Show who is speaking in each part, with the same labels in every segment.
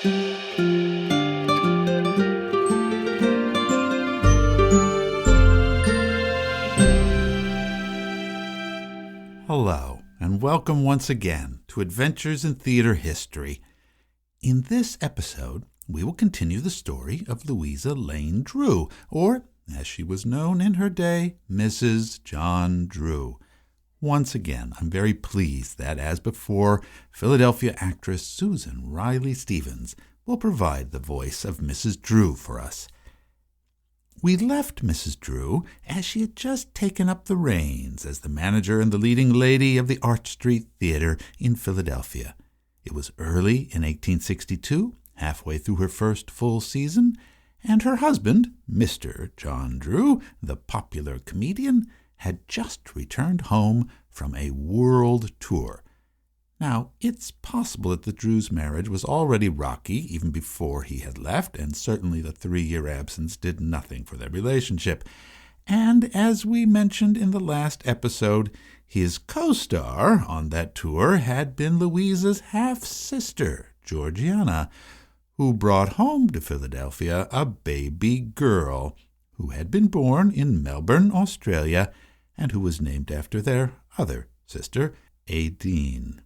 Speaker 1: Hello, and welcome once again to Adventures in Theater History. In this episode, we will continue the story of Louisa Lane Drew, or, as she was known in her day, Mrs. John Drew. Once again, I'm very pleased that, as before, Philadelphia actress Susan Riley Stevens will provide the voice of Mrs. Drew for us. We left Mrs. Drew as she had just taken up the reins as the manager and the leading lady of the Arch Street Theater in Philadelphia. It was early in 1862, halfway through her first full season, and her husband, Mr. John Drew, the popular comedian, had just returned home from a world tour. Now, it's possible that the Drews' marriage was already rocky even before he had left, and certainly the 3-year absence did nothing for their relationship. And as we mentioned in the last episode, his co-star on that tour had been Louisa's half-sister, Georgiana, who brought home to Philadelphia a baby girl who had been born in Melbourne, Australia, and who was named after their other sister, Adine.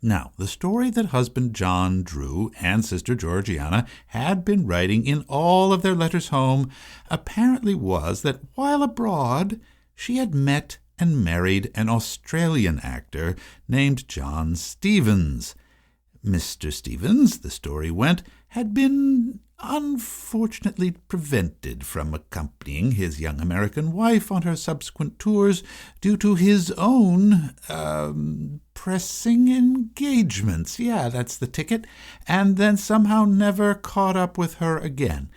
Speaker 1: Now, the story that husband John Drew and sister Georgiana had been writing in all of their letters home apparently was that while abroad, she had met and married an Australian actor named John Stevens. Mr. Stevens, the story went, had been unfortunately prevented from accompanying his young American wife on her subsequent tours due to his own pressing engagements. Yeah, that's the ticket. And then somehow never caught up with her again.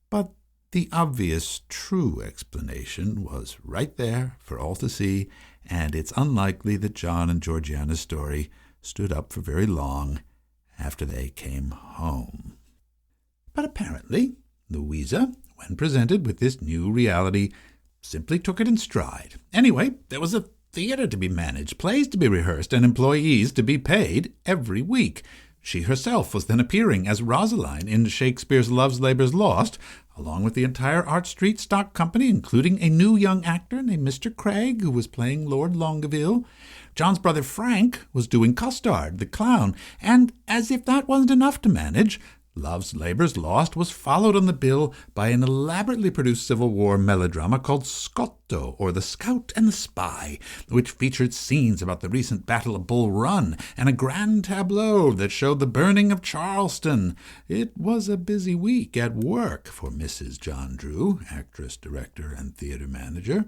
Speaker 1: But the obvious true explanation was right there for all to see, and it's unlikely that John and Georgiana's story stood up for very long after they came home. But apparently, Louisa, when presented with this new reality, simply took it in stride. Anyway, there was a theater to be managed, plays to be rehearsed, and employees to be paid every week. She herself was then appearing as Rosaline in Shakespeare's Love's Labour's Lost, along with the entire Arch Street stock company, including a new young actor named Mr. Craig, who was playing Lord Longaville. John's brother Frank was doing Custard, the clown, and as if that wasn't enough to manage, Love's Labour's Lost was followed on the bill by an elaborately produced Civil War melodrama called Scotto, or The Scout and the Spy, which featured scenes about the recent Battle of Bull Run and a grand tableau that showed the burning of Charleston. It was a busy week at work for Mrs. John Drew, actress, director, and theater manager.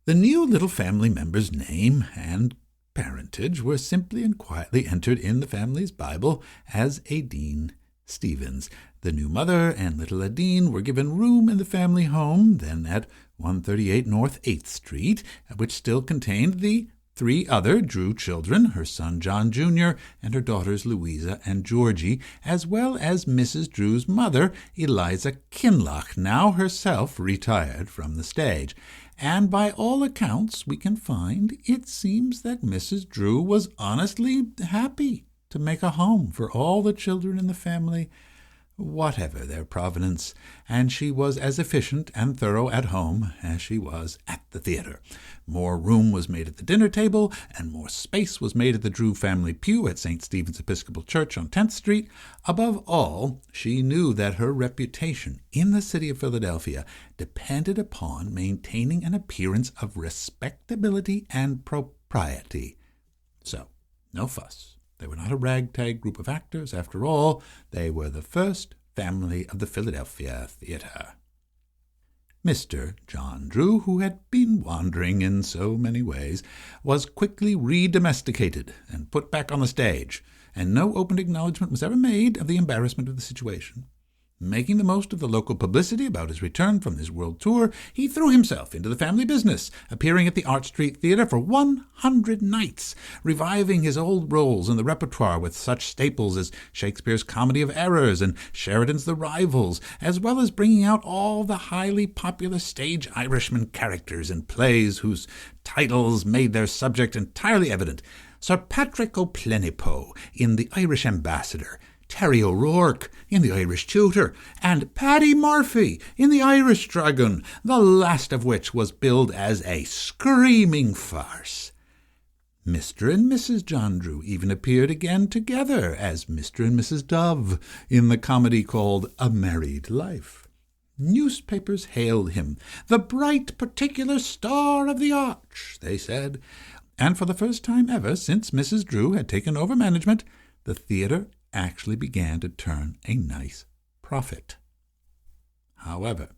Speaker 1: The new little family member's name and parentage were simply and quietly entered in the family's Bible as Adine Stevens. The new mother and little Adine were given room in the family home, then at 138 North 8th Street, which still contained the 3 other Drew children, her son John Jr. and her daughters Louisa and Georgie, as well as Mrs. Drew's mother, Eliza Kinloch, now herself retired from the stage. And by all accounts we can find, it seems that Mrs. Drew was honestly happy to make a home for all the children in the family, whatever their provenance, and she was as efficient and thorough at home as she was at the theater. More room was made at the dinner table, and more space was made at the Drew family pew at St. Stephen's Episcopal Church on 10th Street. Above all, she knew that her reputation in the city of Philadelphia depended upon maintaining an appearance of respectability and propriety. So, no fuss. They were not a ragtag group of actors. After all, they were the first family of the Philadelphia theater. Mr. John Drew, who had been wandering in so many ways, was quickly re-domesticated and put back on the stage, and no open acknowledgment was ever made of the embarrassment of the situation. Making the most of the local publicity about his return from his world tour, he threw himself into the family business, appearing at the Arch Street Theater for 100 nights, reviving his old roles in the repertoire with such staples as Shakespeare's Comedy of Errors and Sheridan's The Rivals, as well as bringing out all the highly popular stage Irishman characters in plays whose titles made their subject entirely evident. Sir Patrick O'Plenipo in The Irish Ambassador, Terry O'Rourke in The Irish Tutor, and Paddy Murphy in The Irish Dragoon, the last of which was billed as a screaming farce. Mr. and Mrs. John Drew even appeared again together as Mr. and Mrs. Dove in the comedy called A Married Life. Newspapers hailed him the bright particular star of the arch, they said, and for the first time ever since Mrs. Drew had taken over management, the theatre actually began to turn a nice profit. However,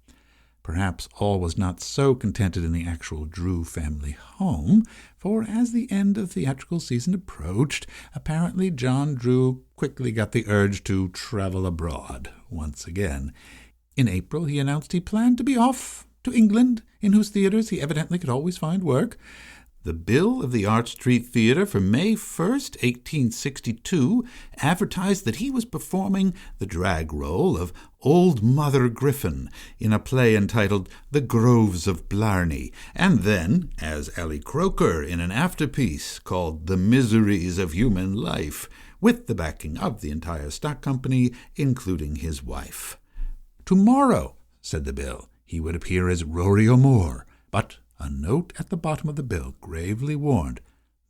Speaker 1: perhaps all was not so contented in the actual Drew family home, for as the end of the theatrical season approached, apparently John Drew quickly got the urge to travel abroad once again. In April he announced he planned to be off to England, in whose theatres he evidently could always find work. The bill of the Arch Street Theatre for May 1st, 1862, advertised that he was performing the drag role of Old Mother Griffin in a play entitled The Groves of Blarney, and then as Ellie Croker in an afterpiece called The Miseries of Human Life, with the backing of the entire stock company, including his wife. Tomorrow, said the bill, he would appear as Rory O'More, but a note at the bottom of the bill gravely warned,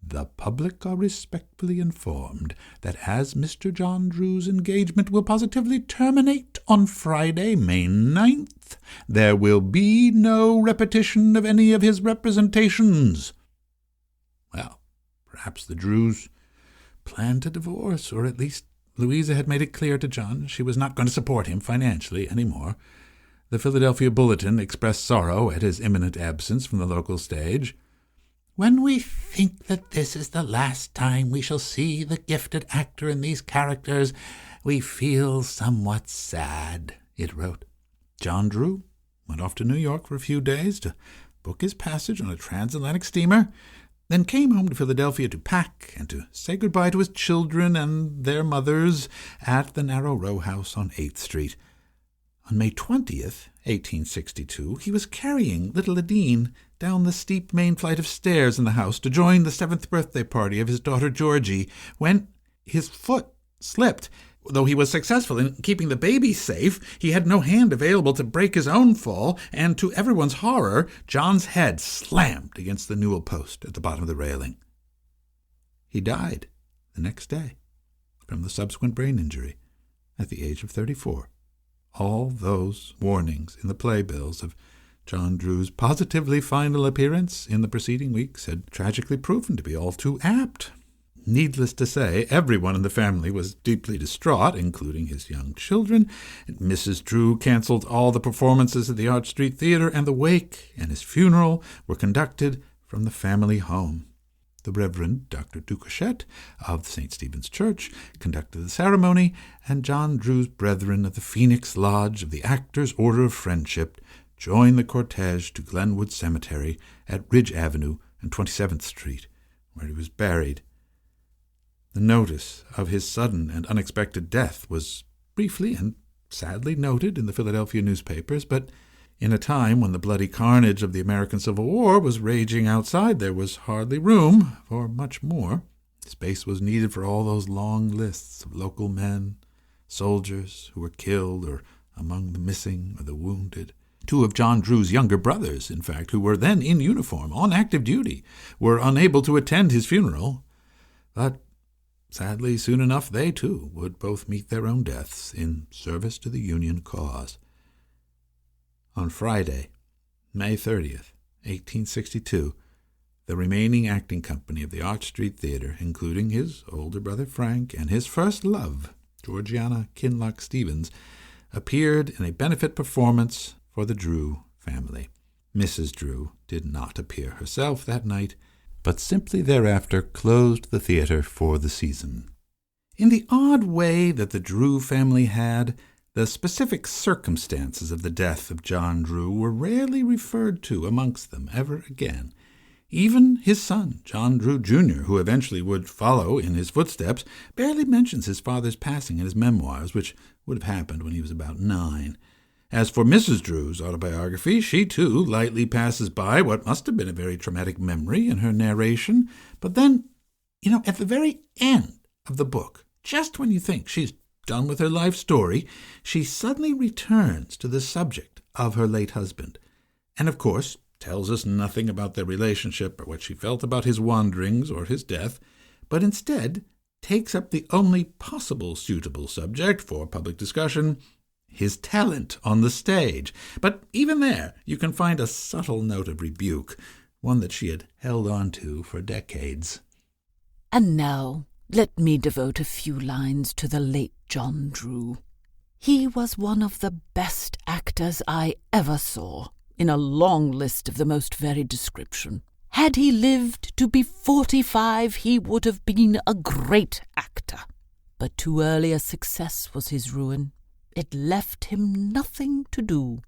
Speaker 1: "The public are respectfully informed that as Mr. John Drew's engagement will positively terminate on Friday, May 9th, there will be no repetition of any of his representations." Well, perhaps the Drews planned to divorce, or at least Louisa had made it clear to John she was not going to support him financially any more. The Philadelphia Bulletin expressed sorrow at his imminent absence from the local stage. "When we think that this is the last time we shall see the gifted actor in these characters, we feel somewhat sad," it wrote. John Drew went off to New York for a few days to book his passage on a transatlantic steamer, then came home to Philadelphia to pack and to say goodbye to his children and their mothers at the narrow row house on 8th Street. On May 20th, 1862, he was carrying little Adine down the steep main flight of stairs in the house to join the 7th birthday party of his daughter Georgie, when his foot slipped. Though he was successful in keeping the baby safe, he had no hand available to break his own fall, and to everyone's horror, John's head slammed against the newel post at the bottom of the railing. He died the next day from the subsequent brain injury at the age of 34. All those warnings in the playbills of John Drew's positively final appearance in the preceding weeks had tragically proven to be all too apt. Needless to say, everyone in the family was deeply distraught, including his young children. Mrs. Drew canceled all the performances at the Arch Street Theatre, and the wake and his funeral were conducted from the family home. The Reverend Dr. Duchess of St. Stephen's Church conducted the ceremony, and John Drew's brethren of the Phoenix Lodge of the Actors' Order of Friendship joined the cortege to Glenwood Cemetery at Ridge Avenue and 27th Street, where he was buried. The notice of his sudden and unexpected death was briefly and sadly noted in the Philadelphia newspapers, but in a time when the bloody carnage of the American Civil War was raging outside, there was hardly room for much more. Space was needed for all those long lists of local men, soldiers who were killed or among the missing or the wounded. Two of John Drew's younger brothers, in fact, who were then in uniform, on active duty, were unable to attend his funeral. But sadly, soon enough, they too would both meet their own deaths in service to the Union cause. On Friday, May 30th, 1862, the remaining acting company of the Arch Street Theatre, including his older brother Frank and his first love, Georgiana Kinloch Stevens, appeared in a benefit performance for the Drew family. Mrs. Drew did not appear herself that night, but simply thereafter closed the theatre for the season. In the odd way that the Drew family had, the specific circumstances of the death of John Drew were rarely referred to amongst them ever again. Even his son, John Drew, Jr., who eventually would follow in his footsteps, barely mentions his father's passing in his memoirs, which would have happened when he was about 9. As for Mrs. Drew's autobiography, she too lightly passes by what must have been a very traumatic memory in her narration. But then, at the very end of the book, just when you think she's done with her life story, she suddenly returns to the subject of her late husband, and of course tells us nothing about their relationship or what she felt about his wanderings or his death, but instead takes up the only possible suitable subject for public discussion, his talent on the stage. But even there, you can find a subtle note of rebuke, one that she had held on to for decades.
Speaker 2: And now, let me devote a few lines to the late John Drew. He was one of the best actors I ever saw, in a long list of the most varied description. Had he lived to be 45, he would have been a great actor. But too early a success was his ruin. It left him nothing to do.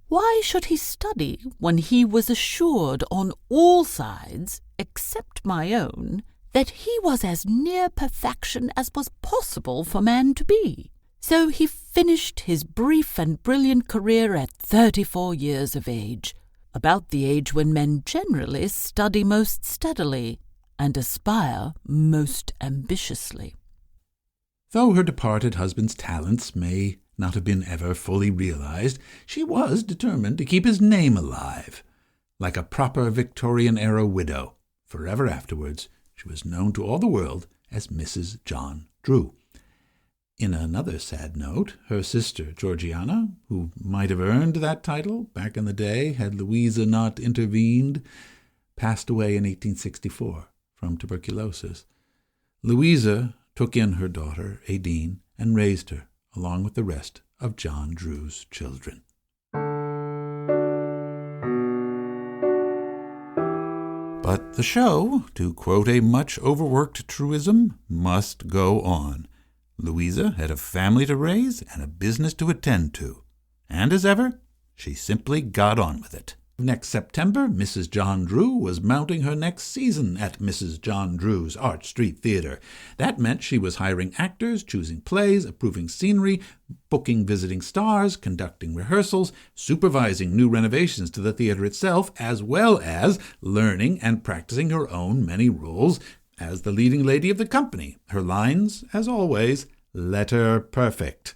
Speaker 2: Why should he study when he was assured on all sides, except my own, that he was as near perfection as was possible for man to be? So he finished his brief and brilliant career at 34 years of age, about the age when men generally study most steadily and aspire most ambitiously.
Speaker 1: Though her departed husband's talents may not have been ever fully realized, she was determined to keep his name alive. Like a proper Victorian-era widow, forever afterwards, she was known to all the world as Mrs. John Drew. In another sad note, her sister Georgiana, who might have earned that title back in the day had Louisa not intervened, passed away in 1864 from tuberculosis. Louisa took in her daughter, Aideen, and raised her, along with the rest of John Drew's children. But the show, to quote a much overworked truism, must go on. Louisa had a family to raise and a business to attend to. And as ever, she simply got on with it. Next September, Mrs. John Drew was mounting her next season at Mrs. John Drew's Arch Street Theater. That meant she was hiring actors, choosing plays, approving scenery, booking visiting stars, conducting rehearsals, supervising new renovations to the theater itself, as well as learning and practicing her own many roles as the leading lady of the company. Her lines, as always, letter perfect.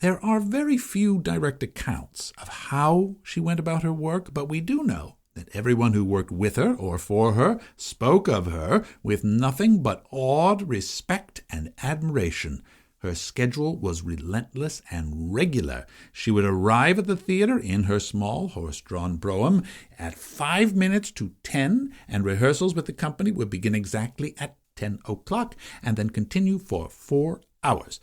Speaker 1: There are very few direct accounts of how she went about her work, but we do know that everyone who worked with her or for her spoke of her with nothing but awed respect and admiration. Her schedule was relentless and regular. She would arrive at the theater in her small horse-drawn brougham at 5 minutes to 10, and rehearsals with the company would begin exactly at 10 o'clock and then continue for 4 hours.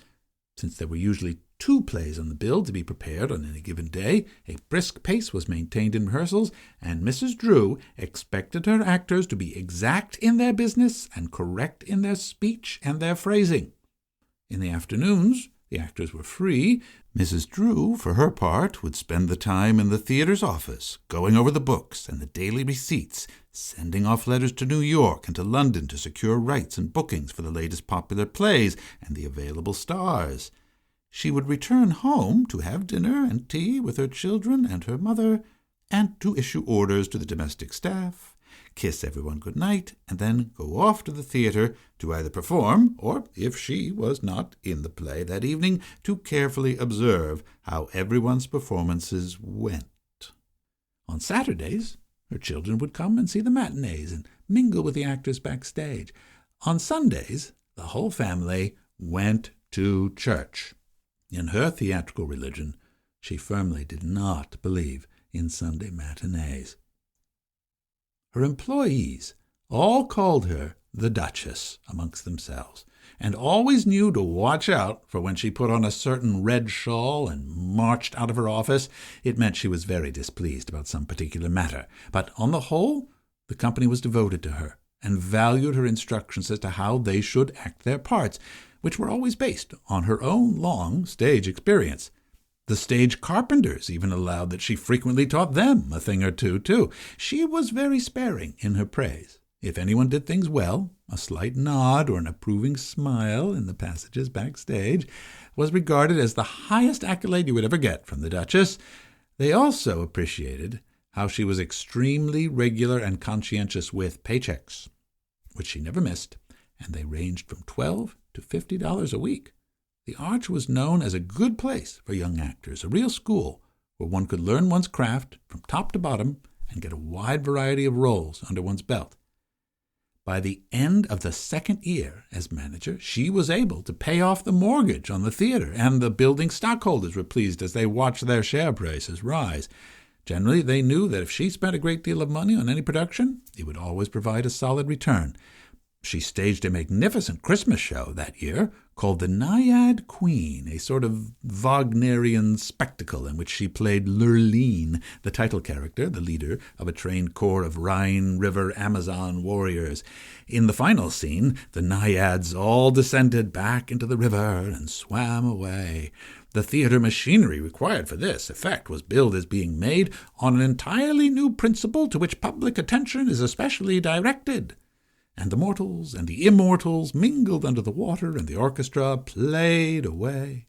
Speaker 1: Since there were usually 2 plays on the bill to be prepared on any given day, a brisk pace was maintained in rehearsals, and Mrs. Drew expected her actors to be exact in their business and correct in their speech and their phrasing. In the afternoons, the actors were free. Mrs. Drew, for her part, would spend the time in the theater's office, going over the books and the daily receipts, sending off letters to New York and to London to secure rights and bookings for the latest popular plays and the available stars. She would return home to have dinner and tea with her children and her mother, and to issue orders to the domestic staff, kiss everyone good night, and then go off to the theater to either perform, or, if she was not in the play that evening, to carefully observe how everyone's performances went. On Saturdays, her children would come and see the matinees and mingle with the actors backstage. On Sundays, the whole family went to church. In her theatrical religion, she firmly did not believe in Sunday matinees. Her employees all called her the Duchess amongst themselves, and always knew to watch out for when she put on a certain red shawl and marched out of her office. It meant she was very displeased about some particular matter. But on the whole, the company was devoted to her and valued her instructions as to how they should act their parts, which were always based on her own long stage experience. The stage carpenters even allowed that she frequently taught them a thing or two, too. She was very sparing in her praise. If anyone did things well, a slight nod or an approving smile in the passages backstage was regarded as the highest accolade you would ever get from the Duchess. They also appreciated how she was extremely regular and conscientious with paychecks, which she never missed, and they ranged from $12 to $50 a week. the Arch was known as a good place for young actors, a real school where one could learn one's craft from top to bottom and get a wide variety of roles under one's belt. By the end of the second year as manager, she was able to pay off the mortgage on the theater, and the building stockholders were pleased as they watched their share prices rise. Generally, they knew that if she spent a great deal of money on any production, it would always provide a solid return. She staged a magnificent Christmas show that year called The Naiad Queen, a sort of Wagnerian spectacle in which she played Lurline, the title character, the leader of a trained corps of Rhine River Amazon warriors. In the final scene, the Naiads all descended back into the river and swam away. The theater machinery required for this effect was billed as being made on an entirely new principle to which public attention is especially directed. And the mortals and the immortals mingled under the water, and the orchestra played away.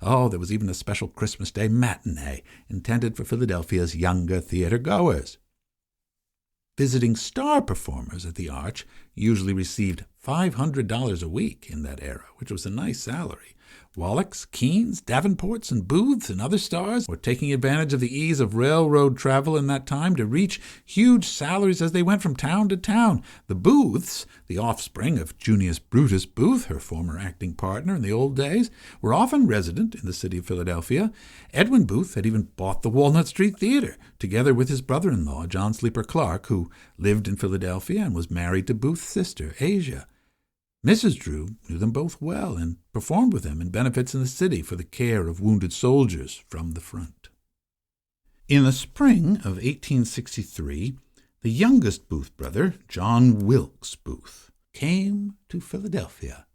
Speaker 1: Oh, there was even a special Christmas Day matinee intended for Philadelphia's younger theater-goers. Visiting star performers at the Arch usually received $500 a week in that era, which was a nice salary. Wallachs, Keens, Davenports, and Booths and other stars were taking advantage of the ease of railroad travel in that time to reach huge salaries as they went from town to town. The Booths, the offspring of Junius Brutus Booth, her former acting partner in the old days, were often resident in the city of Philadelphia. Edwin Booth had even bought the Walnut Street Theater, together with his brother-in-law, John Sleeper Clark, who lived in Philadelphia and was married to Booth's sister, Asia. Mrs. Drew knew them both well and performed with them in benefits in the city for the care of wounded soldiers from the front. In the spring of 1863, the youngest Booth brother, John Wilkes Booth, came to Philadelphia.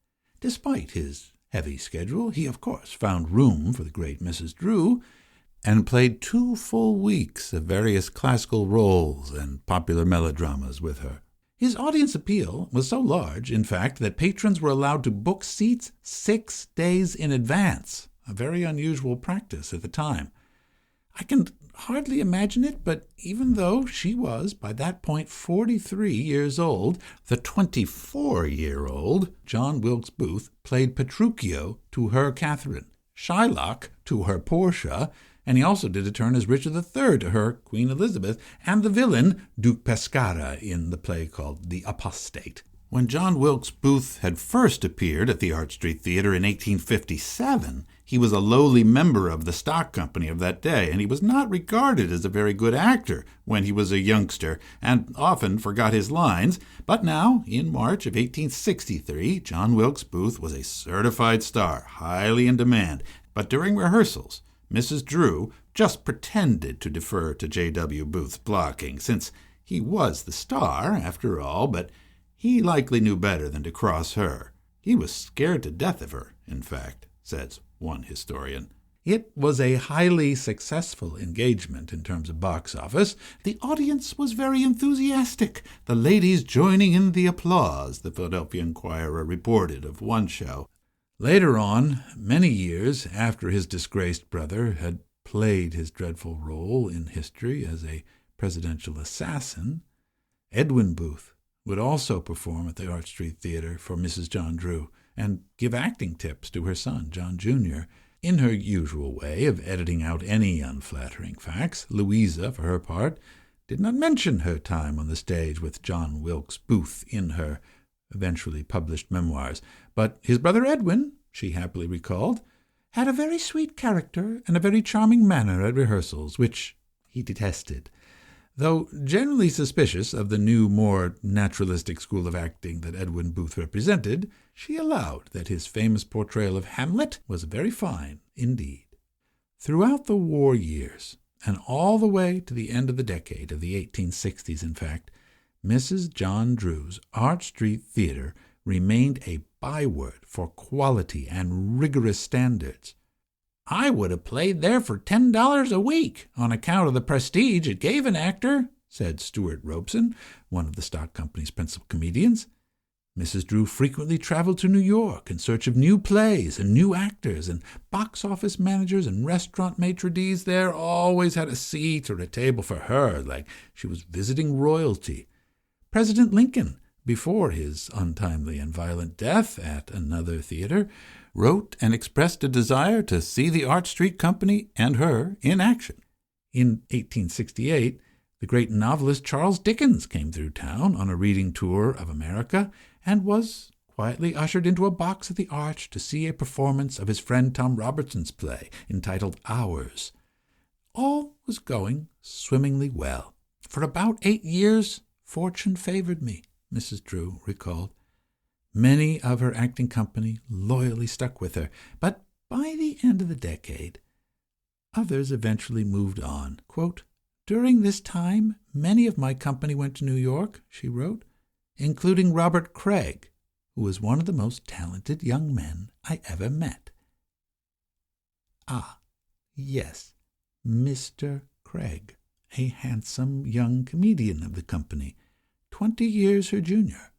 Speaker 1: Despite his heavy schedule, he, of course, found room for the great Mrs. Drew and played 2 full weeks of various classical roles and popular melodramas with her. His audience appeal was so large, in fact, that patrons were allowed to book seats 6 days in advance, a very unusual practice at the time. I can hardly imagine it, but even though she was, by that point, 43 years old, the 24-year-old John Wilkes Booth played Petruchio to her Catherine, Shylock to her Portia, and he also did a turn as Richard III to her Queen Elizabeth, and the villain, Duke Pescara, in the play called The Apostate. When John Wilkes Booth had first appeared at the Arch Street Theater in 1857, he was a lowly member of the stock company of that day, and he was not regarded as a very good actor when he was a youngster, and often forgot his lines. But now, in March of 1863, John Wilkes Booth was a certified star, highly in demand. But during rehearsals, Mrs. Drew just pretended to defer to J.W. Booth's blocking, since he was the star, after all, but he likely knew better than to cross her. He was scared to death of her, in fact, says one historian. It was a highly successful engagement in terms of box office. The audience was very enthusiastic, the ladies joining in the applause, the Philadelphia Inquirer reported of one show. Later on, many years after his disgraced brother had played his dreadful role in history as a presidential assassin, Edwin Booth would also perform at the Arch Street Theater for Mrs. John Drew and give acting tips to her son, John Jr. In her usual way of editing out any unflattering facts, Louisa, for her part, did not mention her time on the stage with John Wilkes Booth in her eventually published memoirs. But his brother Edwin, she happily recalled, had a very sweet character and a very charming manner at rehearsals, which he detested. Though generally suspicious of the new, more naturalistic school of acting that Edwin Booth represented, she allowed that his famous portrayal of Hamlet was very fine indeed. Throughout the war years, and all the way to the end of the decade of the 1860s, in fact, Mrs. John Drew's Arch Street Theater remained a byword for quality and rigorous standards. "I would have played there for $10 a week on account of the prestige it gave an actor," said Stuart Robeson, one of the stock company's principal comedians. Mrs. Drew frequently traveled to New York in search of new plays and new actors, and box office managers and restaurant maitre d's there always had a seat or a table for her, like she was visiting royalty. President Lincoln, before his untimely and violent death at another theater, wrote and expressed a desire to see the Arch Street Company and her in action. In 1868, the great novelist Charles Dickens came through town on a reading tour of America and was quietly ushered into a box at the Arch to see a performance of his friend Tom Robertson's play entitled Hours. All was going swimmingly well. For about 8 years, fortune favored me, Mrs. Drew recalled. Many of her acting company loyally stuck with her, but by the end of the decade, others eventually moved on. Quote, "During this time, many of my company went to New York," she wrote, "including Robert Craig, who was one of the most talented young men I ever met." Ah, yes, Mr. Craig, a handsome young comedian of the company, 20 years her junior,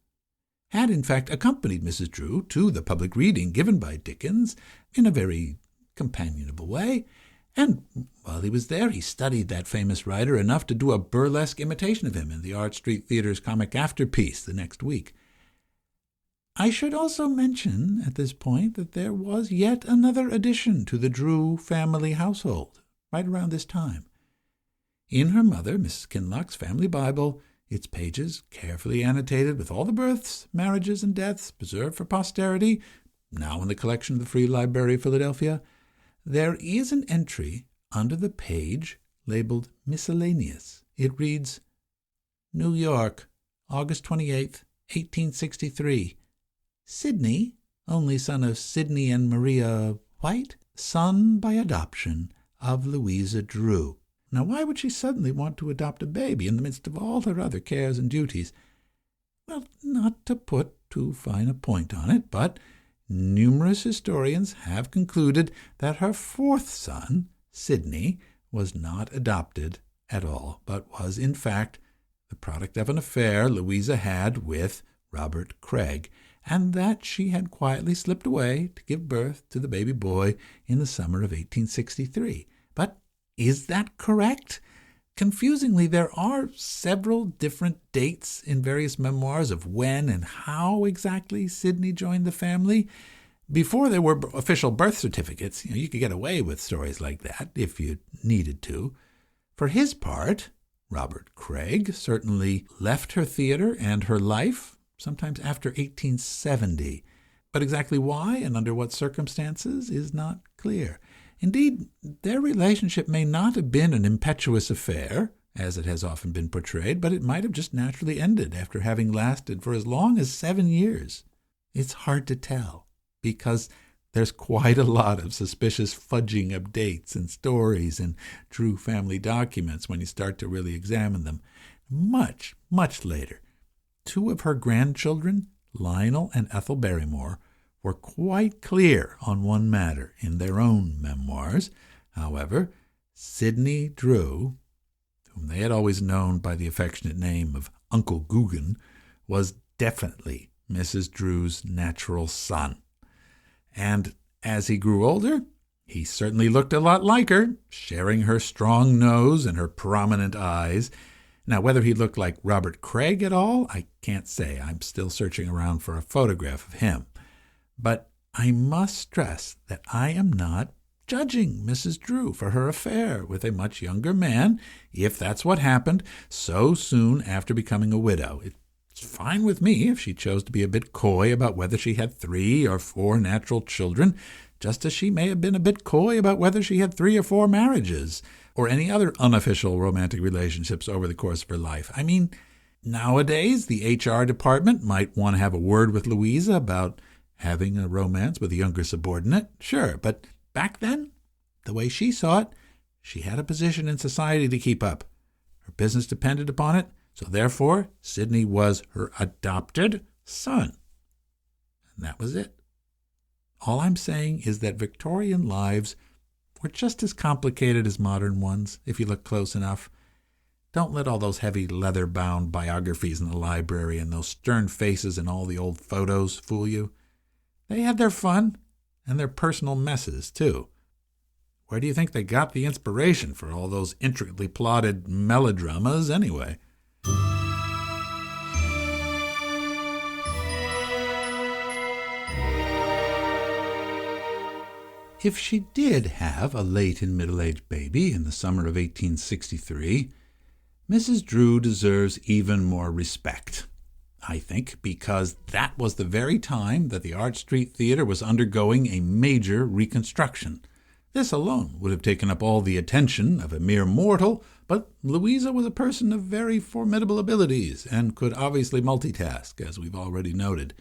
Speaker 1: had in fact accompanied Mrs. Drew to the public reading given by Dickens in a very companionable way, and while he was there he studied that famous writer enough to do a burlesque imitation of him in the Arch Street Theater's comic afterpiece the next week. I should also mention at this point that there was yet another addition to the Drew family household right around this time. In her mother, Mrs. Kinloch's family Bible, its pages carefully annotated with all the births, marriages, and deaths preserved for posterity, now in the collection of the Free Library of Philadelphia, there is an entry under the page labeled Miscellaneous. It reads, "New York, August 28th, 1863. Sidney, only son of Sidney and Maria White, son by adoption of Louisa Drew." Now, why would she suddenly want to adopt a baby in the midst of all her other cares and duties? Well, not to put too fine a point on it, but numerous historians have concluded that her fourth son, Sidney, was not adopted at all, but was, in fact, the product of an affair Louisa had with Robert Craig, and that she had quietly slipped away to give birth to the baby boy in the summer of 1863. But is that correct? Confusingly, there are several different dates in various memoirs of when and how exactly Sidney joined the family. Before there were official birth certificates, you could get away with stories like that if you needed to. For his part, Robert Craig certainly left her theater and her life sometimes after 1870, but exactly why and under what circumstances is not clear. Indeed, their relationship may not have been an impetuous affair, as it has often been portrayed, but it might have just naturally ended after having lasted for as long as 7 years. It's hard to tell, because there's quite a lot of suspicious fudging of dates and stories in Drew family documents when you start to really examine them. Much, much later, 2 of her grandchildren, Lionel and Ethel Barrymore, were quite clear on one matter in their own memoirs. However, Sidney Drew, whom they had always known by the affectionate name of Uncle Guggen, was definitely Mrs. Drew's natural son. And as he grew older, he certainly looked a lot like her, sharing her strong nose and her prominent eyes. Now, whether he looked like Robert Craig at all, I can't say. I'm still searching around for a photograph of him. But I must stress that I am not judging Mrs. Drew for her affair with a much younger man, if that's what happened, so soon after becoming a widow. It's fine with me if she chose to be a bit coy about whether she had 3 or 4 natural children, just as she may have been a bit coy about whether she had 3 or 4 marriages, or any other unofficial romantic relationships over the course of her life. I mean, nowadays, the HR department might want to have a word with Louisa about having a romance with a younger subordinate, sure, but back then, the way she saw it, she had a position in society to keep up. Her business depended upon it, so therefore, Sidney was her adopted son. And that was it. All I'm saying is that Victorian lives were just as complicated as modern ones, if you look close enough. Don't let all those heavy leather-bound biographies in the library and those stern faces in all the old photos fool you. They had their fun and their personal messes, too. Where do you think they got the inspiration for all those intricately plotted melodramas, anyway? if she did have a late and middle-aged baby in the summer of 1863, Mrs. Drew deserves even more respect, I think, because that was the very time that the Arch Street Theatre was undergoing a major reconstruction. This alone would have taken up all the attention of a mere mortal, but Louisa was a person of very formidable abilities and could obviously multitask, as we've already noted.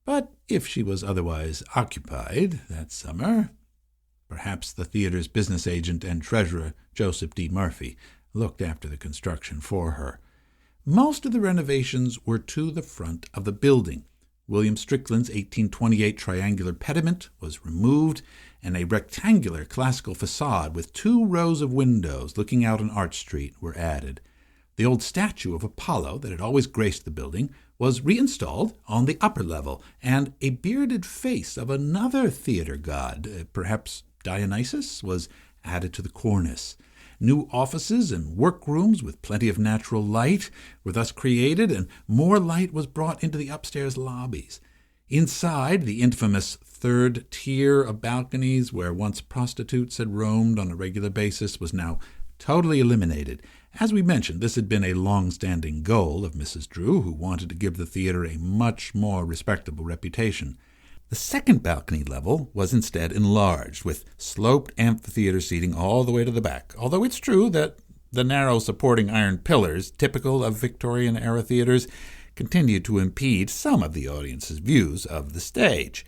Speaker 1: But if she was otherwise occupied that summer, perhaps the theatre's business agent and treasurer, Joseph D. Murphy, looked after the construction for her. Most of the renovations were to the front of the building. William Strickland's 1828 triangular pediment was removed, and a rectangular classical facade with 2 rows of windows looking out on Arch Street were added. The old statue of Apollo that had always graced the building was reinstalled on the upper level, and a bearded face of another theater god, perhaps Dionysus, was added to the cornice. New offices and workrooms with plenty of natural light were thus created, and more light was brought into the upstairs lobbies. Inside, the infamous third tier of balconies where once prostitutes had roamed on a regular basis was now totally eliminated. As we mentioned, this had been a long-standing goal of Mrs. Drew, who wanted to give the theatre a much more respectable reputation. The second balcony level was instead enlarged, with sloped amphitheater seating all the way to the back, although it's true that the narrow supporting iron pillars, typical of Victorian-era theaters, continued to impede some of the audience's views of the stage.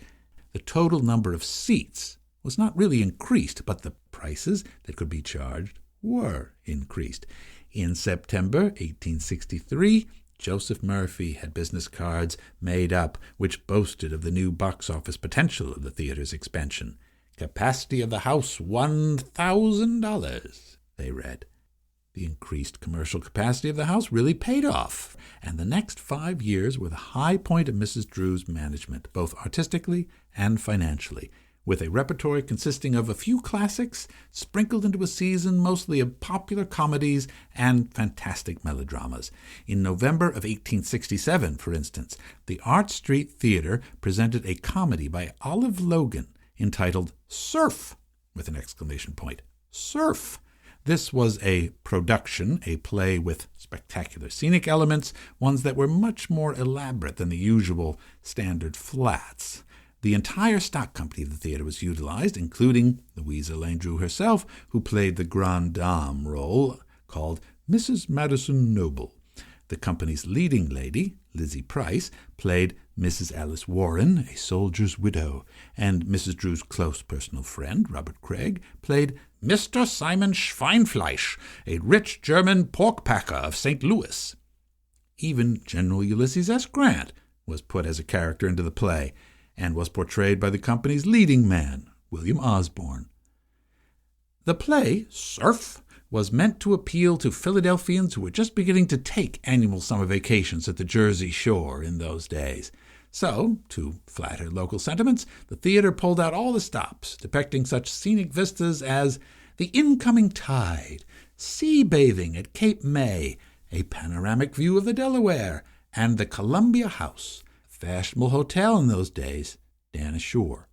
Speaker 1: The total number of seats was not really increased, but the prices that could be charged were increased. In September 1863, Joseph Murphy had business cards made up which boasted of the new box office potential of the theater's expansion. "Capacity of the house, $1,000, they read. The increased commercial capacity of the house really paid off, and the next 5 years were the high point of Mrs. Drew's management, both artistically and financially, with a repertory consisting of a few classics sprinkled into a season mostly of popular comedies and fantastic melodramas. In November of 1867, for instance, the Arch Street Theatre presented a comedy by Olive Logan entitled Surf, with an exclamation point. Surf! This was a production, a play with spectacular scenic elements, ones that were much more elaborate than the usual standard flats. The entire stock company of the theatre was utilized, including Louisa Lane Drew herself, who played the grande dame role called Mrs. Madison Noble. The company's leading lady, Lizzie Price, played Mrs. Alice Warren, a soldier's widow, and Mrs. Drew's close personal friend, Robert Craig, played Mr. Simon Schweinfleisch, a rich German pork-packer of St. Louis. Even General Ulysses S. Grant was put as a character into the play, and was portrayed by the company's leading man, William Osborne. The play, Surf, was meant to appeal to Philadelphians who were just beginning to take annual summer vacations at the Jersey Shore in those days. So, to flatter local sentiments, the theater pulled out all the stops, depicting such scenic vistas as the incoming tide, sea bathing at Cape May, a panoramic view of the Delaware, and the Columbia House, fashionable hotel in those days, down ashore.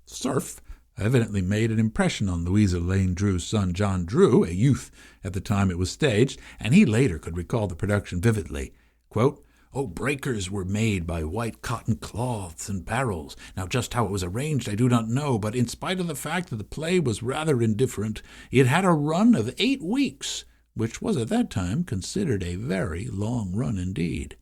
Speaker 1: Surf evidently made an impression on Louisa Lane Drew's son John Drew, a youth at the time it was staged, and he later could recall the production vividly. Quote, breakers were made by white cotton cloths and barrels. Now just how it was arranged I do not know, but in spite of the fact that the play was rather indifferent, it had a run of 8 weeks, which was at that time considered a very long run indeed.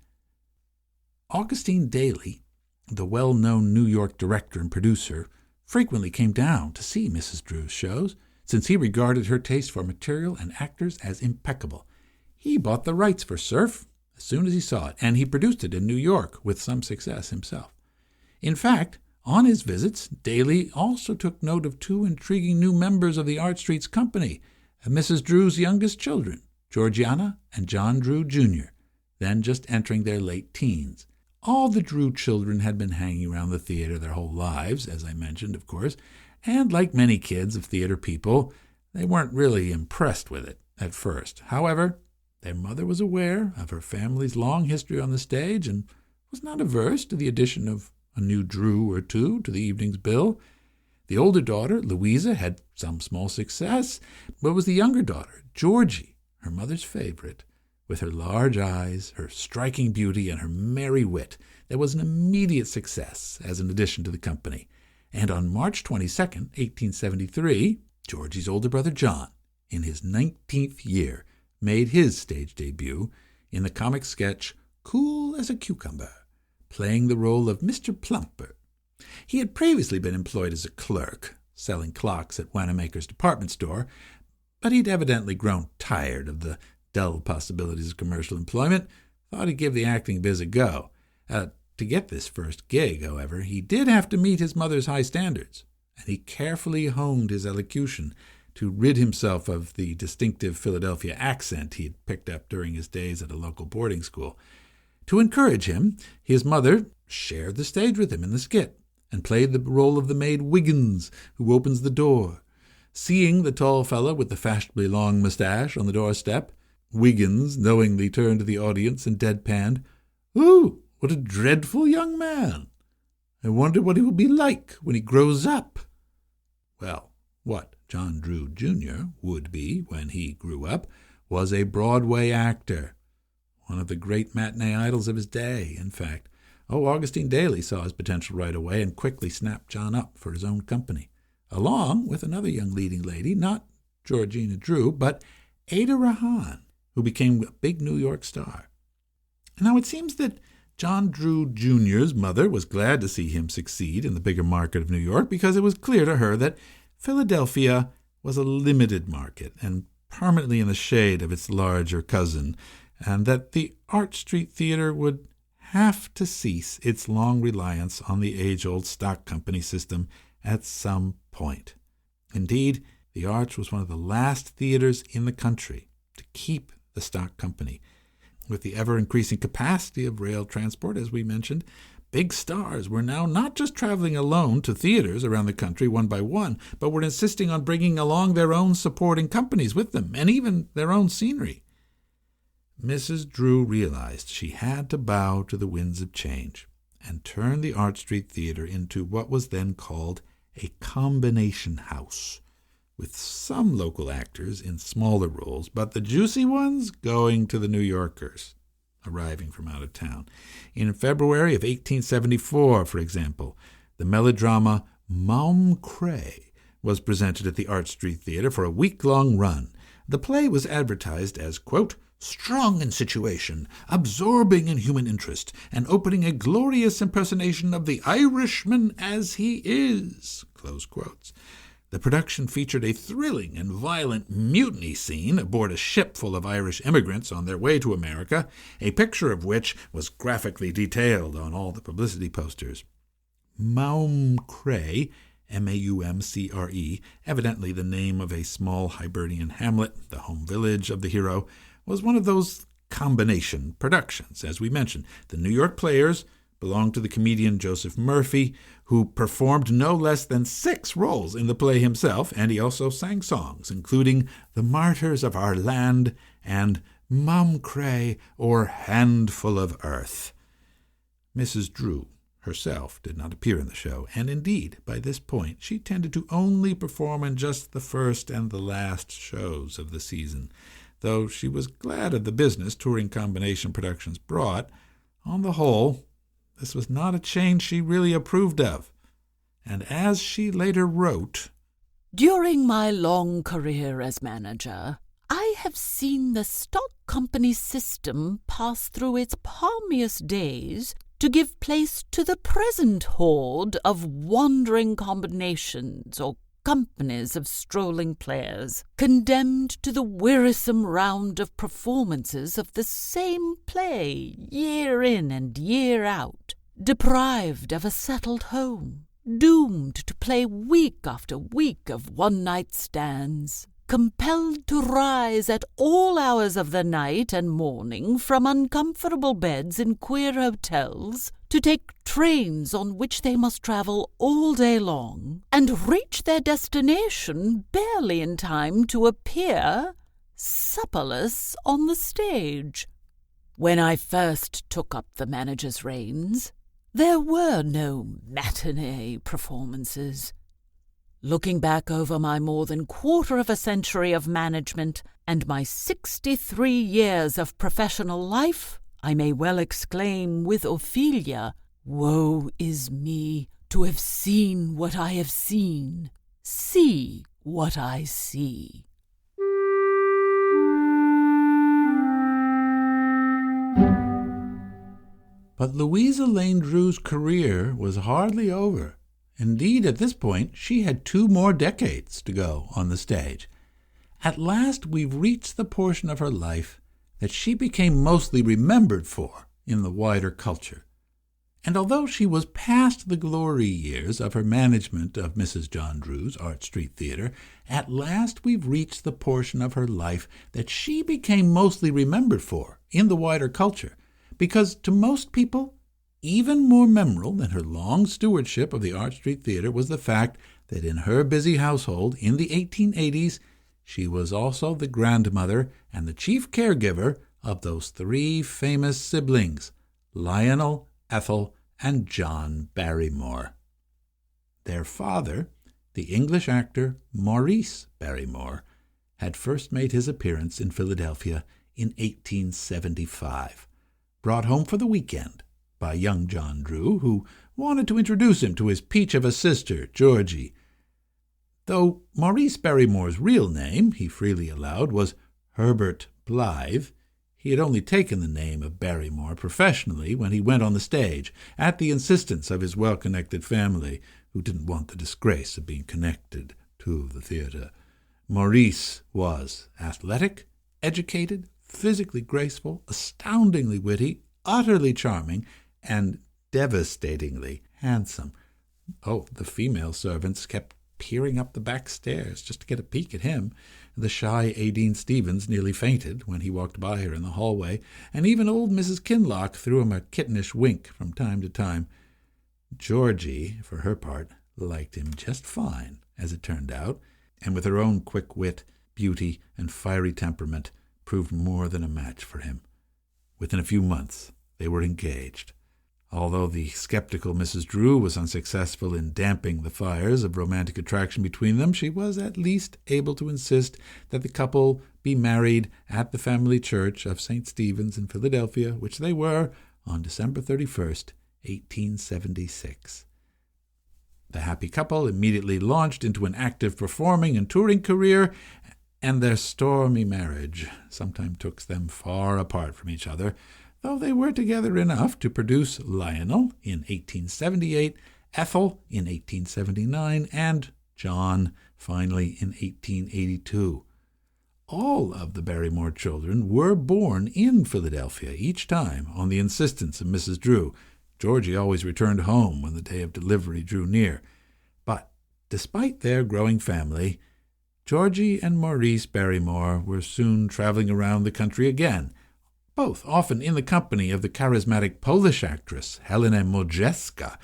Speaker 1: Augustine Daly, the well-known New York director and producer, frequently came down to see Mrs. Drew's shows, since he regarded her taste for material and actors as impeccable. He bought the rights for Surf as soon as he saw it, and he produced it in New York with some success himself. In fact, on his visits, Daly also took note of 2 intriguing new members of the Arch Street's company, Mrs. Drew's youngest children, Georgiana and John Drew, Jr., then just entering their late teens. All the Drew children had been hanging around the theater their whole lives, as I mentioned, of course, and like many kids of theater people, they weren't really impressed with it at first. However, their mother was aware of her family's long history on the stage and was not averse to the addition of a new Drew or 2 to the evening's bill. The older daughter, Louisa, had some small success, but it was the younger daughter, Georgie, her mother's favorite, with her large eyes, her striking beauty, and her merry wit, that was an immediate success as an addition to the company. And on March 22nd, 1873, Georgie's older brother John, in his 19th year, made his stage debut in the comic sketch Cool as a Cucumber, playing the role of Mr. Plumper. He had previously been employed as a clerk, selling clocks at Wanamaker's department store, but he'd evidently grown tired of the dull possibilities of commercial employment, thought he'd give the acting biz a go. To get this first gig, however, he did have to meet his mother's high standards, and he carefully honed his elocution to rid himself of the distinctive Philadelphia accent he had picked up during his days at a local boarding school. To encourage him, his mother shared the stage with him in the skit and played the role of the maid Wiggins, who opens the door. Seeing the tall fellow with the fashionably long mustache on the doorstep, Wiggins knowingly turned to the audience and deadpanned, "Ooh, what a dreadful young man! I wonder what he will be like when he grows up." Well, what John Drew, Jr. would be when he grew up was a Broadway actor, one of the great matinee idols of his day, in fact. Augustine Daly saw his potential right away and quickly snapped John up for his own company, along with another young leading lady, not Georgina Drew, but Ada Rahan, who became a big New York star. Now it seems that John Drew Jr.'s mother was glad to see him succeed in the bigger market of New York because it was clear to her that Philadelphia was a limited market and permanently in the shade of its larger cousin, and that the Arch Street Theater would have to cease its long reliance on the age-old stock company system at some point. Indeed, the Arch was one of the last theaters in the country to keep the stock company. With the ever-increasing capacity of rail transport, as we mentioned, big stars were now not just traveling alone to theaters around the country one by one, but were insisting on bringing along their own supporting companies with them, and even their own scenery. Mrs. Drew realized she had to bow to the winds of change and turn the Arch Street Theater into what was then called a combination house, with some local actors in smaller roles, but the juicy ones going to the New Yorkers arriving from out of town. In February of 1874, for example, the melodrama Malaprop was presented at the Arch Street Theater for a week-long run. The play was advertised as, quote, strong in situation, absorbing in human interest, and opening a glorious impersonation of the Irishman as he is, close quotes. The production featured a thrilling and violent mutiny scene aboard a ship full of Irish immigrants on their way to America, a picture of which was graphically detailed on all the publicity posters. Malaprop, Maumcre, evidently the name of a small Hibernian hamlet, the home village of the hero, was one of those combination productions. As we mentioned, the New York players belonged to the comedian Joseph Murphy, who performed no less than 6 roles in the play himself, and he also sang songs, including The Martyrs of Our Land and Malaprop, or Handful of Earth. Mrs. Drew herself did not appear in the show, and indeed, by this point, she tended to only perform in just the first and the last shows of the season. Though she was glad of the business touring combination productions brought, on the whole, this was not a change she really approved of. And as she later wrote,
Speaker 2: "During my long career as manager, I have seen the stock company system pass through its palmiest days to give place to the present horde of wandering combinations or companies of strolling players, condemned to the wearisome round of performances of the same play year in and year out, deprived of a settled home, doomed to play week after week of one-night stands, compelled to rise at all hours of the night and morning from uncomfortable beds in queer hotels, to take trains on which they must travel all day long, and reach their destination barely in time to appear supperless on the stage. When I first took up the manager's reins, there were no matinee performances. Looking back over my more than quarter of a century of management and my 63 years of professional life, I may well exclaim with Ophelia, "Woe is me to have seen what I have seen, see what I see."
Speaker 1: But Louisa Lane Drew's career was hardly over. Indeed, at this point, she had 2 more decades to go on the stage. At last, we've reached the portion of her life that she became mostly remembered for in the wider culture. And although she was past the glory years of her management of Mrs. John Drew's Art Street Theatre, at last we've reached the portion of her life that she became mostly remembered for in the wider culture, because to most people, even more memorable than her long stewardship of the Art Street Theatre was the fact that in her busy household in the 1880s, she was also the grandmother and the chief caregiver of those 3 famous siblings, Lionel, Ethel, and John Barrymore. Their father, the English actor Maurice Barrymore, had first made his appearance in Philadelphia in 1875, brought home for the weekend by young John Drew, who wanted to introduce him to his peach of a sister, Georgie. Though Maurice Barrymore's real name, he freely allowed, was Herbert Blythe, he had only taken the name of Barrymore professionally when he went on the stage, at the insistence of his well-connected family, who didn't want the disgrace of being connected to the theatre. Maurice was athletic, educated, physically graceful, astoundingly witty, utterly charming, and devastatingly handsome. Oh, the female servants kept peering up the back stairs just to get a peek at him. The shy Adine Stevens nearly fainted when he walked by her in the hallway, and even old Mrs. Kinloch threw him a kittenish wink from time to time. Georgie, for her part, liked him just fine, as it turned out, and with her own quick wit, beauty, and fiery temperament, proved more than a match for him. Within a few months, they were engaged. Although the skeptical Mrs. Drew was unsuccessful in damping the fires of romantic attraction between them, she was at least able to insist that the couple be married at the family church of St. Stephen's in Philadelphia, which they were on December 31st, 1876. The happy couple immediately launched into an active performing and touring career, and their stormy marriage sometimes took them far apart from each other, though they were together enough to produce Lionel in 1878, Ethel in 1879, and John finally in 1882. All of the Barrymore children were born in Philadelphia, each time on the insistence of Mrs. Drew. Georgie always returned home when the day of delivery drew near. But despite their growing family, Georgie and Maurice Barrymore were soon traveling around the country again, both often in the company of the charismatic Polish actress Helena Modjeska,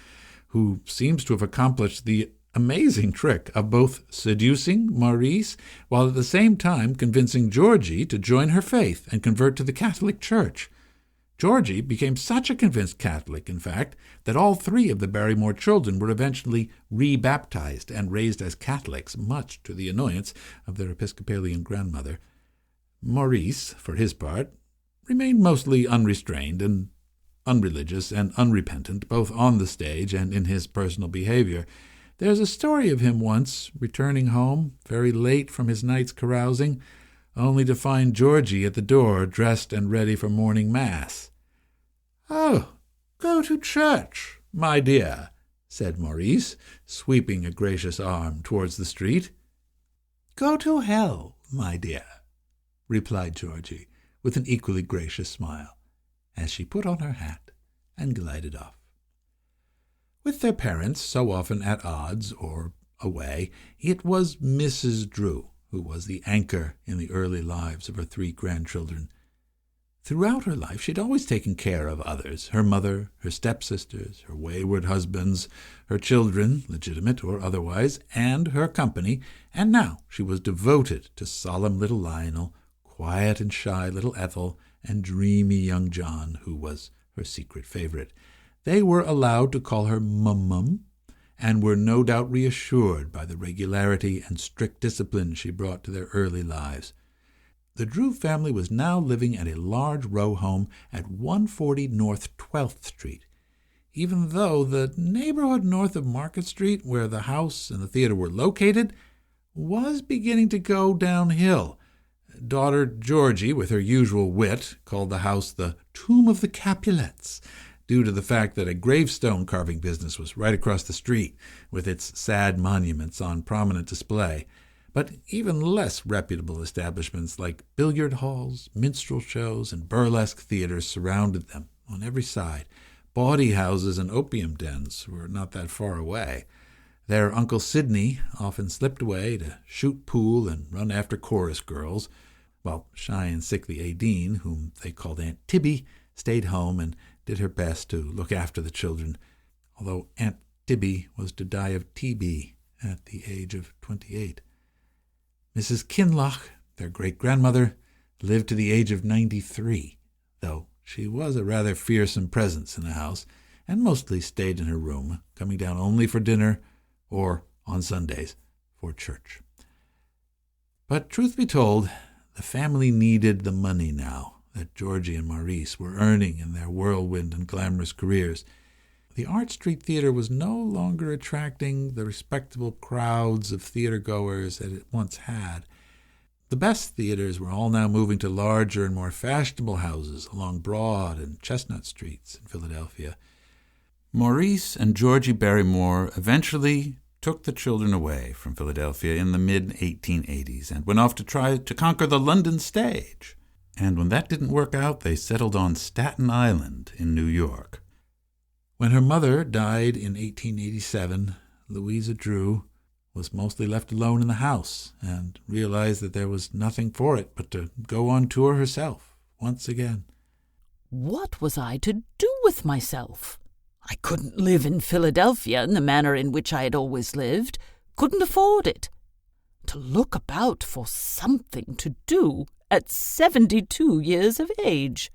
Speaker 1: who seems to have accomplished the amazing trick of both seducing Maurice while at the same time convincing Georgie to join her faith and convert to the Catholic Church. Georgie became such a convinced Catholic, in fact, that all 3 of the Barrymore children were eventually rebaptized and raised as Catholics, much to the annoyance of their Episcopalian grandmother. Maurice, for his part, remained mostly unrestrained and unreligious and unrepentant, both on the stage and in his personal behavior. There's a story of him once returning home very late from his night's carousing, only to find Georgie at the door, dressed and ready for morning mass. "Oh, go to church, my dear," said Maurice, sweeping a gracious arm towards the street. "Go to hell, my dear," replied Georgie, with an equally gracious smile, as she put on her hat and glided off. With their parents so often at odds or away, it was Mrs. Drew who was the anchor in the early lives of her 3 grandchildren. Throughout her life she had always taken care of others, her mother, her stepsisters, her wayward husbands, her children, legitimate or otherwise, and her company, and now she was devoted to solemn little Lionel, quiet and shy little Ethel, and dreamy young John, who was her secret favorite. They were allowed to call her Mum-Mum, and were no doubt reassured by the regularity and strict discipline she brought to their early lives. The Drew family was now living at a large row home at 140 North 12th Street, even though the neighborhood north of Market Street, where the house and the theater were located, was beginning to go downhill. Daughter Georgie, with her usual wit, called the house the Tomb of the Capulets, due to the fact that a gravestone carving business was right across the street, with its sad monuments on prominent display. But even less reputable establishments like billiard halls, minstrel shows, and burlesque theaters surrounded them on every side. Bawdy houses and opium dens were not that far away. Their Uncle Sidney often slipped away to shoot pool and run after chorus girls, while shy and sickly Aideen, whom they called Aunt Tibby, stayed home and did her best to look after the children, although Aunt Tibby was to die of TB at the age of 28. Mrs. Kinloch, their great-grandmother, lived to the age of 93, though she was a rather fearsome presence in the house and mostly stayed in her room, coming down only for dinner or, on Sundays, for church. But truth be told, the family needed the money now that Georgie and Maurice were earning in their whirlwind and glamorous careers. The Art Street Theater was no longer attracting the respectable crowds of theater-goers that it once had. The best theaters were all now moving to larger and more fashionable houses along Broad and Chestnut Streets in Philadelphia. Maurice and Georgie Barrymore eventually took the children away from Philadelphia in the mid-1880s and went off to try to conquer the London stage. And when that didn't work out, they settled on Staten Island in New York. When her mother died in 1887, Louisa Drew was mostly left alone in the house and realized that there was nothing for it but to go on tour herself once again.
Speaker 2: What was I to do with myself? I couldn't live in Philadelphia in the manner in which I had always lived, couldn't afford it. To look about for something to do at 72 years of age.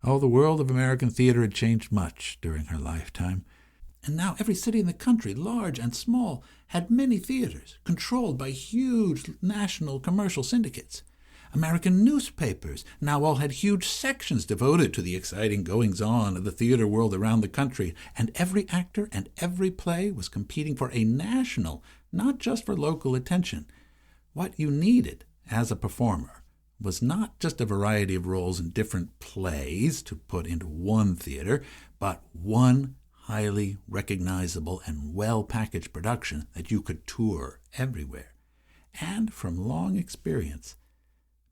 Speaker 1: Oh, the world of American theater had changed much during her lifetime. And now every city in the country, large and small, had many theaters, controlled by huge national commercial syndicates. American newspapers now all had huge sections devoted to the exciting goings-on of the theater world around the country, and every actor and every play was competing for a national, not just for local attention. What you needed as a performer was not just a variety of roles in different plays to put into one theater, but one highly recognizable and well-packaged production that you could tour everywhere. And from long experience,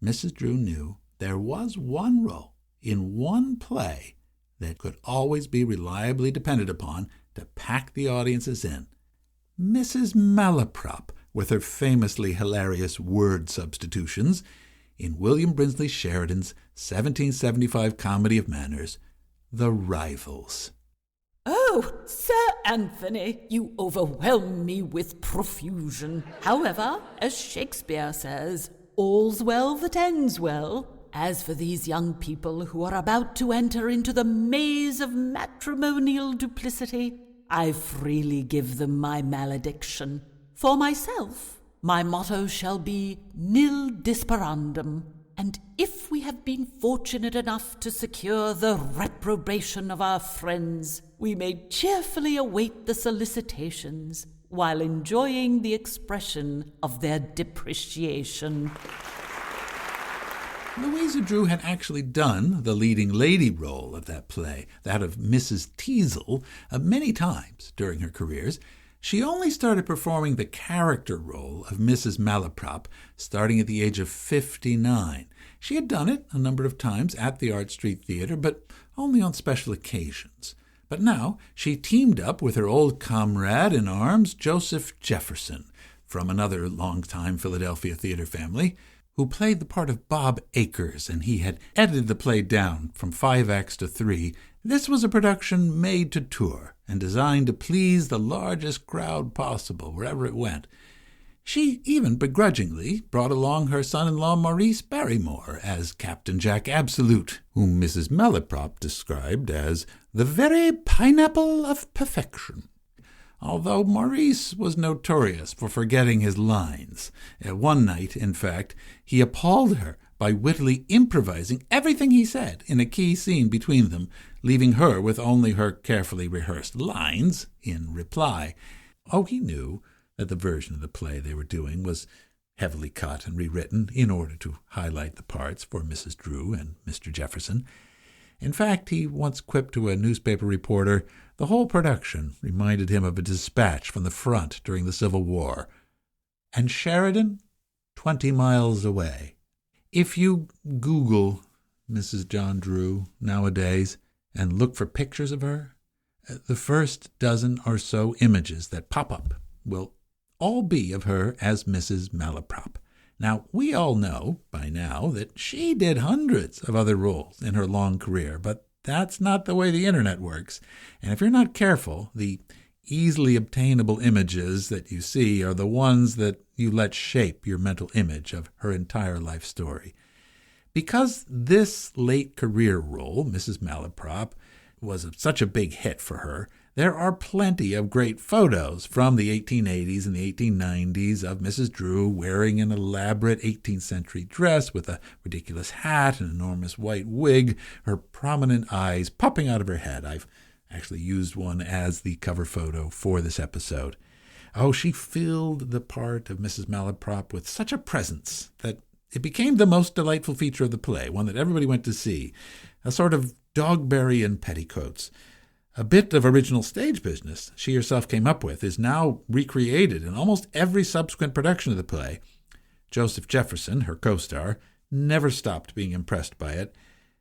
Speaker 1: Mrs. Drew knew there was one role in one play that could always be reliably depended upon to pack the audiences in. Mrs. Malaprop, with her famously hilarious word substitutions, in William Brinsley Sheridan's 1775 comedy of manners, The Rivals.
Speaker 2: "Oh, Sir Anthony, you overwhelm me with profusion. However, as Shakespeare says, all's well that ends well. As for these young people who are about to enter into the maze of matrimonial duplicity, I freely give them my malediction. For myself, my motto shall be nil disparandum, and if we have been fortunate enough to secure the reprobation of our friends, we may cheerfully await the solicitations while enjoying the expression of their depreciation."
Speaker 1: Louisa Drew had actually done the leading lady role of that play, that of Mrs. Teasle, many times during her careers. She only started performing the character role of Mrs. Malaprop starting at the age of 59. She had done it a number of times at the Art Street Theater, but only on special occasions. But now she teamed up with her old comrade in arms, Joseph Jefferson, from another long-time Philadelphia theater family, who played the part of Bob Acres, and he had edited the play down from 5 acts to 3. This was a production made to tour and designed to please the largest crowd possible wherever it went. She even begrudgingly brought along her son-in-law Maurice Barrymore as Captain Jack Absolute, whom Mrs. Malaprop described as the very pineapple of perfection. although Maurice was notorious for forgetting his lines. One night, in fact, he appalled her by wittily improvising everything he said in a key scene between them, leaving her with only her carefully rehearsed lines in reply. Oh, he knew that the version of the play they were doing was heavily cut and rewritten in order to highlight the parts for Mrs. Drew and Mr. Jefferson. In fact, he once quipped to a newspaper reporter, the whole production reminded him of a dispatch from the front during the Civil War. And Sheridan, 20 miles away. If you Google Mrs. John Drew nowadays and look for pictures of her, the first dozen or so images that pop up will all be of her as Mrs. Malaprop. Now, we all know by now that she did hundreds of other roles in her long career, but that's not the way the internet works. And if you're not careful, the easily obtainable images that you see are the ones that you let shape your mental image of her entire life story. Because this late career role, Mrs. Malaprop, was such a big hit for her, there are plenty of great photos from the 1880s and the 1890s of Mrs. Drew wearing an elaborate 18th century dress with a ridiculous hat, an enormous white wig, her prominent eyes popping out of her head. I've actually used one as the cover photo for this episode. Oh, she filled the part of Mrs. Malaprop with such a presence that it became the most delightful feature of the play, one that everybody went to see, a sort of Dogberry in petticoats. A bit of original stage business she herself came up with is now recreated in almost every subsequent production of the play. Joseph Jefferson, her co-star, never stopped being impressed by it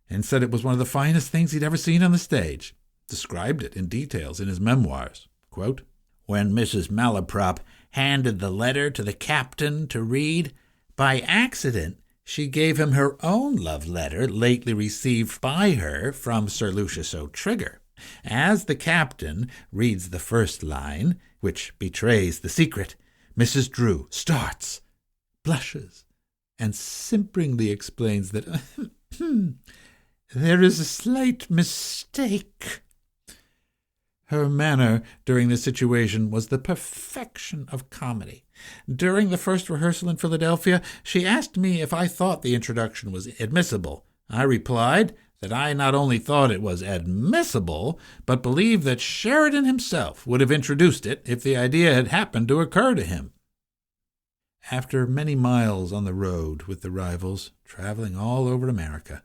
Speaker 1: and said it was one of the finest things he'd ever seen on the stage. Described it in details in his memoirs. Quote, "When Mrs. Malaprop handed the letter to the captain to read, by accident she gave him her own love letter lately received by her from Sir Lucius O'Trigger. As the captain reads the first line, which betrays the secret, Mrs. Drew starts, blushes, and simperingly explains that there is a slight mistake. Her manner during this situation was the perfection of comedy. During the first rehearsal in Philadelphia, she asked me if I thought the introduction was admissible. I replied that I not only thought it was admissible, but believed that Sheridan himself would have introduced it if the idea had happened to occur to him." After many miles on the road with the rivals, traveling all over America,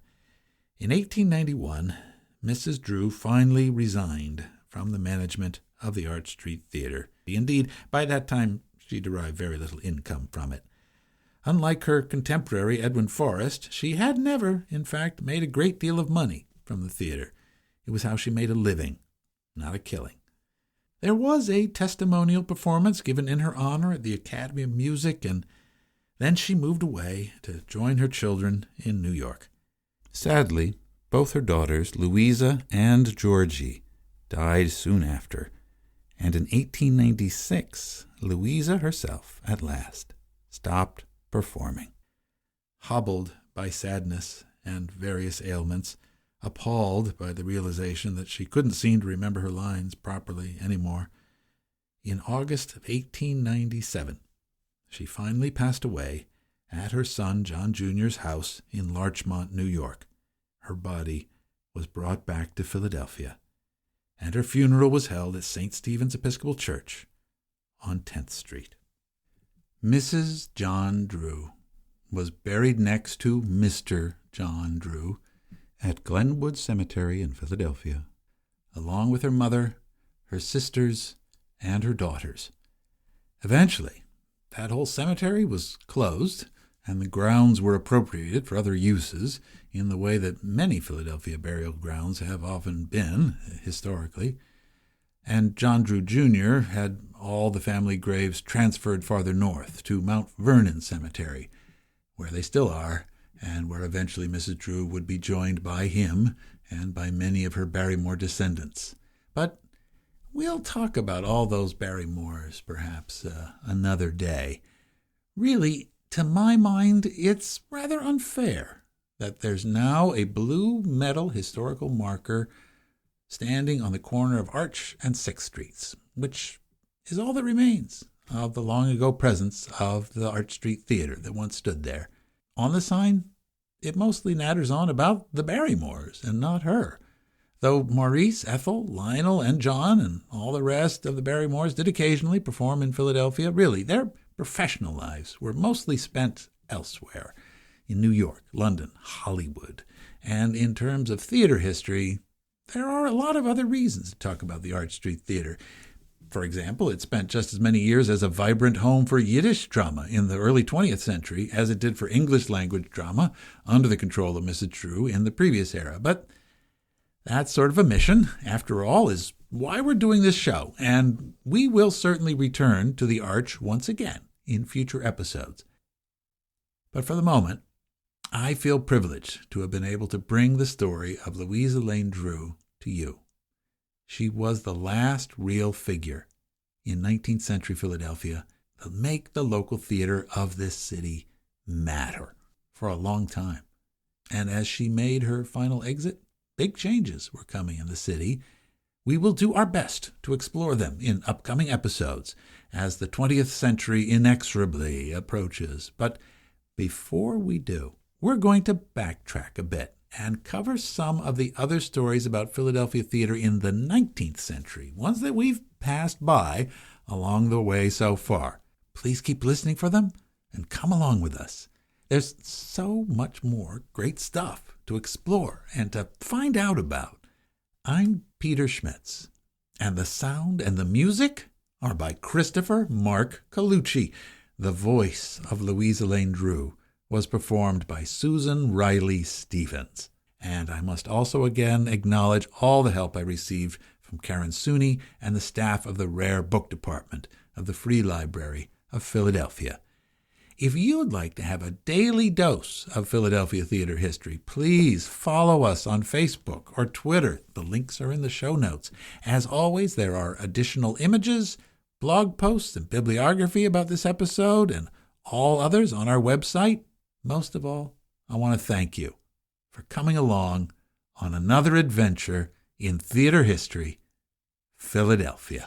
Speaker 1: in 1891, Mrs. Drew finally resigned from the management of the Arch Street Theater. Indeed, by that time, she derived very little income from it. Unlike her contemporary Edwin Forrest, she had never, in fact, made a great deal of money from the theater. It was how she made a living, not a killing. There was a testimonial performance given in her honor at the Academy of Music, and then she moved away to join her children in New York. Sadly, both her daughters, Louisa and Georgie, died soon after, and in 1896, Louisa herself, at last, stopped performing. Hobbled by sadness and various ailments, appalled by the realization that she couldn't seem to remember her lines properly anymore, in August of 1897, she finally passed away at her son John Jr.'s house in Larchmont, New York. Her body was brought back to Philadelphia, and her funeral was held at St. Stephen's Episcopal Church on 10th Street. Mrs. John Drew was buried next to Mr. John Drew at Glenwood Cemetery in Philadelphia, along with her mother, her sisters, and her daughters. Eventually, that whole cemetery was closed, and the grounds were appropriated for other uses in the way that many Philadelphia burial grounds have often been historically. And John Drew Jr. had all the family graves transferred farther north to Mount Vernon Cemetery, where they still are, and where eventually Mrs. Drew would be joined by him and by many of her Barrymore descendants. But we'll talk about all those Barrymores perhaps another day. Really, to my mind, it's rather unfair that there's now a blue metal historical marker standing on the corner of Arch and 6th Streets, which is all that remains of the long-ago presence of the Arch Street Theater that once stood there. On the sign, it mostly natters on about the Barrymores and not her. Though Maurice, Ethel, Lionel, and John, and all the rest of the Barrymores did occasionally perform in Philadelphia, really, their professional lives were mostly spent elsewhere, in New York, London, Hollywood. And in terms of theater history, there are a lot of other reasons to talk about the Arch Street Theater. For example, it spent just as many years as a vibrant home for Yiddish drama in the early 20th century as it did for English-language drama under the control of Mrs. Drew in the previous era. But that's sort of a mission, after all, is why we're doing this show, and we will certainly return to the Arch once again in future episodes. But for the moment, I feel privileged to have been able to bring the story of Louisa Lane Drew to you. She was the last real figure in 19th century Philadelphia to make the local theater of this city matter for a long time. And as she made her final exit, big changes were coming in the city. We will do our best to explore them in upcoming episodes as the 20th century inexorably approaches. But before we do, we're going to backtrack a bit and cover some of the other stories about Philadelphia theater in the 19th century, ones that we've passed by along the way so far. Please keep listening for them and come along with us. There's so much more great stuff to explore and to find out about. I'm Peter Schmitz, and the sound and the music are by Christopher Mark Colucci. The voice of Louisa Lane Drew was performed by Susan Riley Stevens. And I must also again acknowledge all the help I received from Karen Sooney and the staff of the Rare Book Department of the Free Library of Philadelphia. If you'd like to have a daily dose of Philadelphia theater history, please follow us on Facebook or Twitter. The links are in the show notes. As always, there are additional images, blog posts, and bibliography about this episode and all others on our website. Most of all, I want to thank you for coming along on another adventure in theater history, Philadelphia.